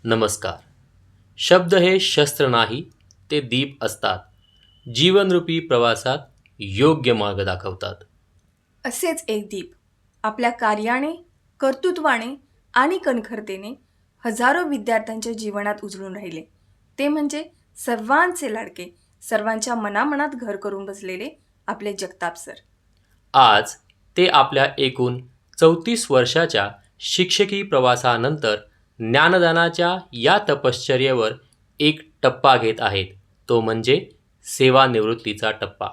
नमस्कार. शब्द हे शस्त्र नाही, ते दीप असतात. जीवनरूपी प्रवासात योग्य मार्ग दाखवतात. असेच एक दीप आपल्या कार्याने, कर्तृत्वाने आणि कणखरतेने हजारो विद्यार्थ्यांच्या जीवनात उजळून राहिले. ते म्हणजे सर्वांचे लाडके, सर्वांच्या मनामनात घर करून बसलेले आपले जगताप सर. आज ते आपल्या एकूण 34 वर्षाच्या शिक्षकी प्रवासानंतर ज्ञानदानाच्या या तपश्चर्येवर एक टप्पा घेत आहेत. तो म्हणजे सेवानिवृत्तीचा टप्पा.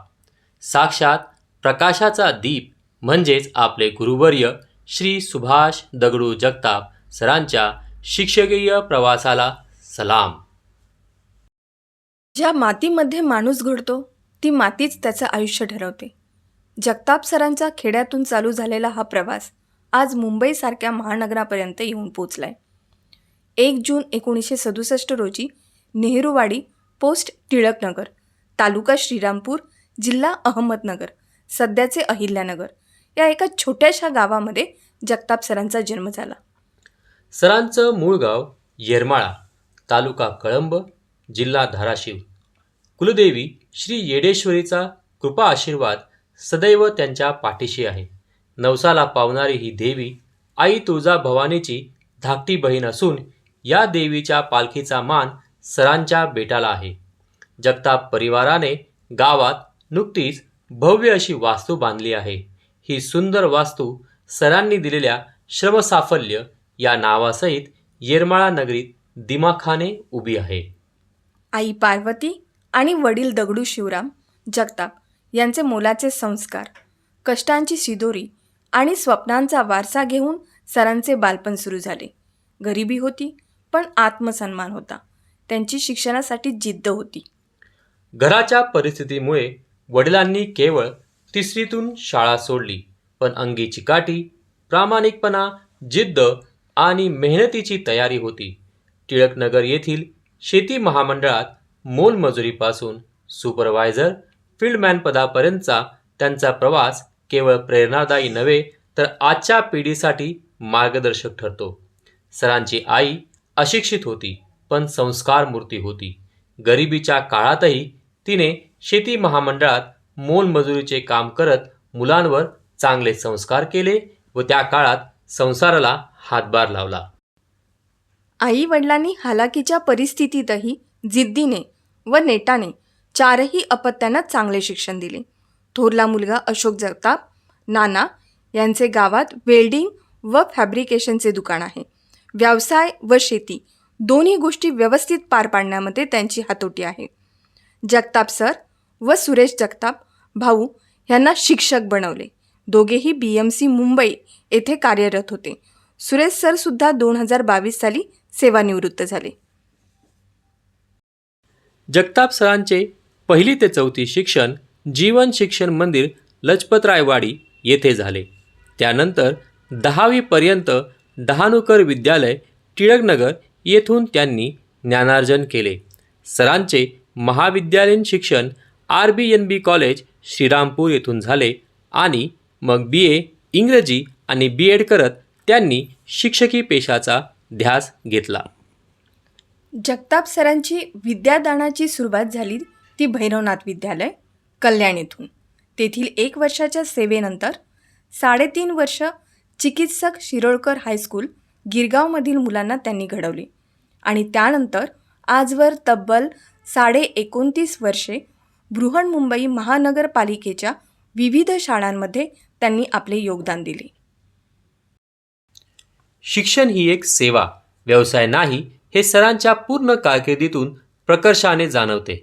साक्षात प्रकाशाचा दीप म्हणजेच आपले गुरुवर्य श्री सुभाष दगडू जगताप सरांच्या शिक्षकीय प्रवासाला सलाम. ज्या मातीमध्ये माणूस घडतो ती मातीच त्याचं आयुष्य ठरवते. जगताप सरांचा खेड्यातून चालू झालेला हा प्रवास आज मुंबईसारख्या महानगरापर्यंत येऊन पोचलाय. 1 जून 1967 रोजी नेहरूवाडी, पोस्ट टिळकनगर, तालुका श्रीरामपूर, जिल्हा अहमदनगर, सध्याचे अहिल्यानगर या एका छोट्याशा गावामध्ये जगताप सरांचा जन्म झाला. सरांचं मूळ गाव येरमाळा, तालुका कळंब, जिल्हा धाराशिव. कुलदेवी श्री येडेश्वरीचा कृपा आशीर्वाद सदैव त्यांच्या पाठीशी आहे. नवसाला पावणारी ही देवी आई तुळजाभवानीची धाकटी बहीण असून या देवीच्या पालखीचा मान सरांच्या बेटाला आहे. जगताप परिवाराने गावात नुकतीच भव्य अशी वास्तू बांधली आहे. ही सुंदर वास्तू सरांनी दिलेल्या श्रमसाफल्य या नावासहित येरमाळा नगरीत दिमाखाने उभी आहे. आई पार्वती आणि वडील दगडू शिवराम जगताप यांचे मोलाचे संस्कार, कष्टांची शिदोरी आणि स्वप्नांचा वारसा घेऊन सरांचे बालपण सुरू झाले. गरिबी होती पण आत्मसन्मान होता. त्यांची शिक्षणासाठी जिद्द होती. घराच्या परिस्थितीमुळे वडिलांनी केवळ 3रीतून शाळा सोडली, पण अंगी चिकाटी, प्रामाणिकपणा, जिद्द आणि मेहनतीची तयारी होती. टिळकनगर येथील शेती महामंडळात मोलमजुरीपासून सुपरवायझर, फील्डमॅन पदापर्यंतचा त्यांचा प्रवास केवळ प्रेरणादायी नव्हे तर आजच्या पिढीसाठी मार्गदर्शक ठरतो. सरांची आई अशिक्षित होती पण संस्कार मूर्ती होती. गरिबीच्या काळातही तिने शेती महामंडळात मोलमजुरीचे काम करत मुलांवर चांगले संस्कार केले व त्या काळात संसाराला हातभार लावला. आई वडिलांनी हालाकीच्या परिस्थितीतही जिद्दीने व नेटाने 4ही अपत्यांना चांगले शिक्षण दिले. थोरला मुलगा अशोक जगताप, नाना यांचे गावात वेल्डिंग व फॅब्रिकेशनचे दुकान आहे. व्यवसाय व शेती दोन्ही गोष्टी व्यवस्थित पार पाडण्यामध्ये त्यांची हातोटी आहे. जगताप सर व सुरेश जगताप भाऊ यांना शिक्षक बनवले. दोघेही BMC मुंबई येथे कार्यरत होते. सुरेश सर सुद्धा 2022 साली सेवानिवृत्त झाले. जगताप सरांचे 1ली ते 4थी शिक्षण जीवन शिक्षण मंदिर लजपतरायवाडी येथे झाले. त्यानंतर 10वी पर्यंत डहाणूकर विद्यालय टिळकनगर येथून त्यांनी ज्ञानार्जन केले. सरांचे महाविद्यालयीन शिक्षण RBNB कॉलेज श्रीरामपूर येथून झाले आणि मग BA इंग्रजी आणि B.Ed करत त्यांनी शिक्षकी पेशाचा ध्यास घेतला. जगताप सरांची विद्यादानाची सुरुवात झाली ती भैरवनाथ विद्यालय, कल्याण येथून. तेथील 1 वर्षाच्या सेवेनंतर 3.5 वर्ष चिकित्सक शिरोळकर हायस्कूल गिरगावमधील मुलांना त्यांनी घडवले आणि त्यानंतर आजवर तब्बल 29.5 वर्षे बृहन्मुंबई महानगरपालिकेच्या विविध शाळांमध्ये त्यांनी आपले योगदान दिले. शिक्षण ही एक सेवा, व्यवसाय नाही हे सरांच्या पूर्ण कारकिर्दीतून प्रकर्षाने जाणवते.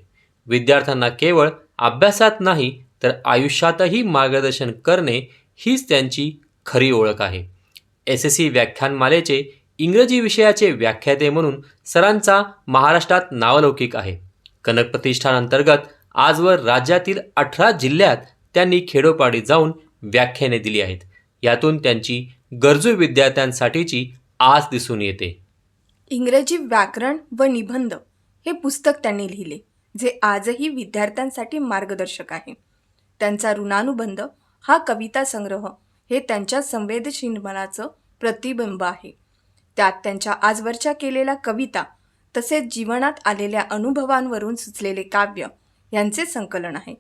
विद्यार्थ्यांना केवळ अभ्यासात नाही तर आयुष्यातही मार्गदर्शन करणे हीच त्यांची खरी ओळख आहे. SSC व्याख्यानमालेचे इंग्रजी विषयाचे व्याख्याते म्हणून सरांचा महाराष्ट्रात नावलौकिक आहे. कनक प्रतिष्ठानांतर्गत आजवर राज्यातील 18 जिल्ह्यात त्यांनी खेडोपाडी जाऊन व्याख्याने दिली आहेत. यातून त्यांची गरजू विद्यार्थ्यांसाठीची आस दिसून येते. इंग्रजी व्याकरण व निबंध हे पुस्तक त्यांनी लिहिले, जे आजही विद्यार्थ्यांसाठी मार्गदर्शक आहे. त्यांचा ऋणानुबंध हा कविता संग्रह हे त्यांच्या संवेदनशील मनाचं प्रतिबिंब आहे. त्यात त्यांच्या आजवरच्या केलेल्या कविता तसेच जीवनात आलेल्या अनुभवांवरून सुचलेले काव्य यांचे संकलन आहे.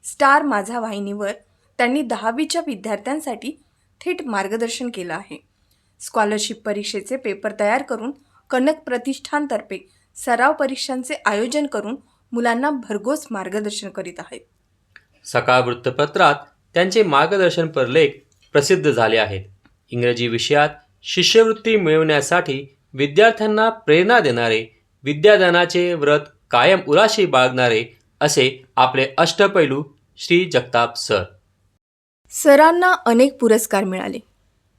स्टार माझा वाहिनीवर त्यांनी 10वीच्या विद्यार्थ्यांसाठी थेट मार्गदर्शन केलं आहे. स्कॉलरशिप परीक्षेचे पेपर तयार करून कनक प्रतिष्ठानतर्फे सराव परीक्षांचे आयोजन करून मुलांना भरघोस मार्गदर्शन करीत आहेत. सकाळ वृत्तपत्रात त्यांचे मार्गदर्शनपर लेख प्रसिद्ध झाले आहेत. इंग्रजी विषयात शिष्यवृत्ती मिळवण्यासाठी विद्यार्थ्यांना प्रेरणा देणारे, विद्यादानाचे व्रत कायम उराशी बाळगणारे असे आपले अष्टपैलू श्री जगताप सर. सरांना अनेक पुरस्कार मिळाले.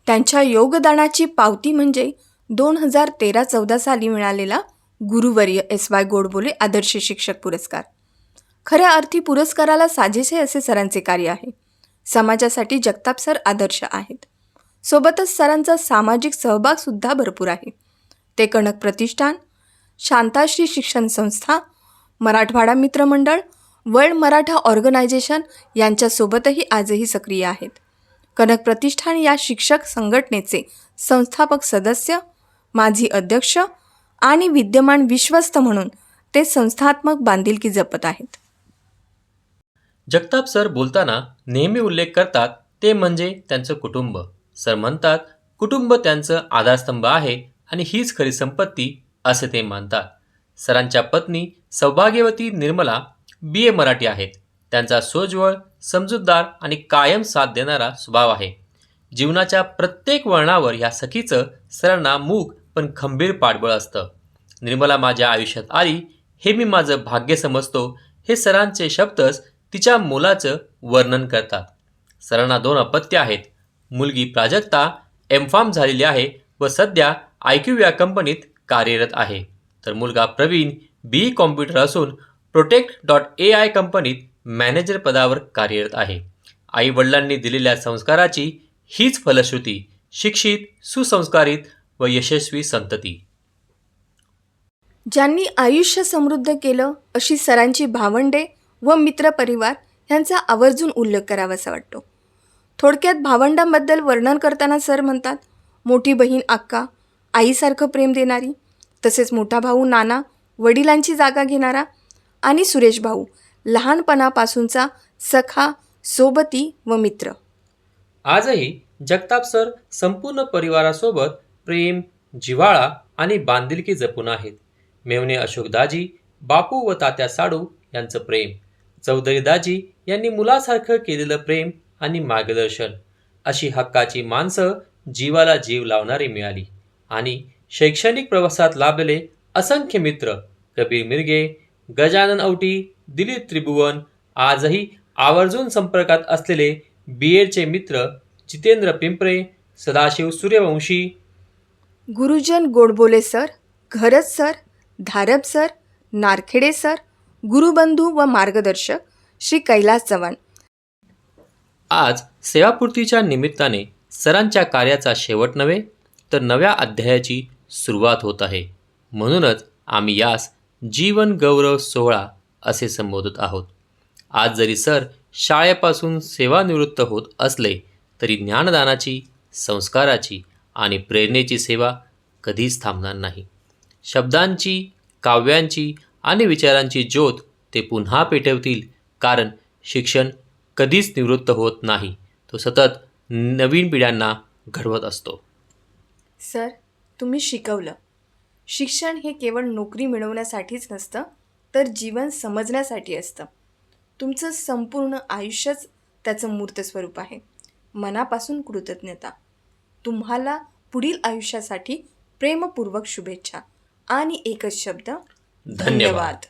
त्यांच्या योगदानाची पावती म्हणजे 2013-14 साली मिळालेला गुरुवर्य SY गोडबोले आदर्श शिक्षक पुरस्कार. खऱ्या अर्थी पुरस्काराला साजेसे असे सरांचे कार्य आहे. समाजासाठी जगताप सर आदर्श आहेत. सोबतच सरांचा सामाजिक सहभागसुद्धा भरपूर आहे. ते कनक प्रतिष्ठान, शांताश्री शिक्षण संस्था, मराठवाडा मित्रमंडळ, वर्ल्ड मराठा ऑर्गनायझेशन यांच्यासोबतही आजही सक्रिय आहेत. कनक प्रतिष्ठान या शिक्षक संघटनेचे संस्थापक सदस्य, माजी अध्यक्ष आणि विद्यमान विश्वस्त म्हणून ते संस्थात्मक बांधिलकी जपत आहेत. जगताप सर बोलताना नेहमी उल्लेख करतात ते म्हणजे त्यांचं कुटुंब. सर म्हणतात, कुटुंब त्यांचं आधारस्तंभ आहे आणि हीच खरी संपत्ती असे ते मानतात. सरांच्या पत्नी सौभाग्यवती निर्मला BA मराठी आहेत. त्यांचा सोज्वळ, समजूतदार आणि कायम साथ देणारा स्वभाव आहे. जीवनाच्या प्रत्येक वळणावर ह्या सखीचं सरांना मूक पण खंबीर पाठबळ असतं. निर्मला माझ्या आयुष्यात आली हे मी माझं भाग्य समजतो, हे सरांचे शब्दच तिच्या मुलाचं वर्णन करतात. सरांना 2 अपत्य आहेत. मुलगी प्राजक्ता M.Pharm झालेली आहे व सध्या IQ या कंपनीत कार्यरत आहे. तर मुलगा प्रवीण BE कॉम्प्युटर असून Protect.ai कंपनीत मॅनेजर पदावर कार्यरत आहे. आई वडिलांनी दिलेल्या संस्काराची हीच फलश्रुती शिक्षित, सुसंस्कारित व यशस्वी संतती. ज्यांनी आयुष्य समृद्ध केलं अशी सरांची भावंडे व मित्रपरिवार यांचा आवर्जून उल्लेख करावासा वाटतो. थोडक्यात भावंडांबद्दल वर्णन करताना सर म्हणतात, मोठी बहीण अक्का आईसारखं प्रेम देणारी, तसेच मोठा भाऊ नाना वडिलांची जागा घेणारा आणि सुरेश भाऊ लहानपणापासूनचा सखा, सोबती व मित्र. आजही जगताप सर संपूर्ण परिवारासोबत प्रेम, जिव्हाळा आणि बांधिलकी जपून आहेत. मेवणे अशोक दाजी, बापू व तात्या साडू यांचं प्रेम, चौधरी दाजी यांनी मुलासारखं केलेलं प्रेम आणि मार्गदर्शन, अशी हक्काची माणसं जीवाला जीव लावणारी मिळाली. आणि शैक्षणिक प्रवासात लाभलेले असंख्य मित्र, कबीर मिरगे, गजानन औटी, दिलीप त्रिभुवन, आजही आवर्जून संपर्कात असलेले BEdचे मित्र जितेंद्र पिंपरे, सदाशिव सूर्यवंशी, गुरुजन Godbole sir, Gharaj sir, Dharap sir, Narkhede sir, गुरुबंधू व मार्गदर्शक श्री कैलास चव्हाण. आज सेवापूर्तीच्या निमित्ताने सरांच्या कार्याचा शेवट नव्हे तर नव्या अध्यायाची सुरुवात होत आहे. म्हणूनच आम्ही यास जीवन गौरव सोहळा असे संबोधत आहोत. आज जरी सर शाळेपासून सेवानिवृत्त होत असले तरी ज्ञानदानाची, संस्काराची आणि प्रेरणेची सेवा कधीच थांबणार नाही. शब्दांची, काव्यांची आणि विचारांची ज्योत ते पुन्हा पेटवतील, कारण शिक्षण कधीच निवृत्त होत नाही, तो सतत नवीन पिढ्यांना घडवत असतो. सर, तुम्ही शिकवलं. शिक्षण हे केवळ नोकरी मिळवण्यासाठीच नसतं, तर जीवन समजण्यासाठी असतं. तुमचं संपूर्ण आयुष्यच त्याचं मूर्त स्वरूप आहे. मनापासून कृतज्ञता. तुम्हाला पुढील आयुष्यासाठी प्रेमपूर्वक शुभेच्छा आणि एकच शब्द, धन्यवाद.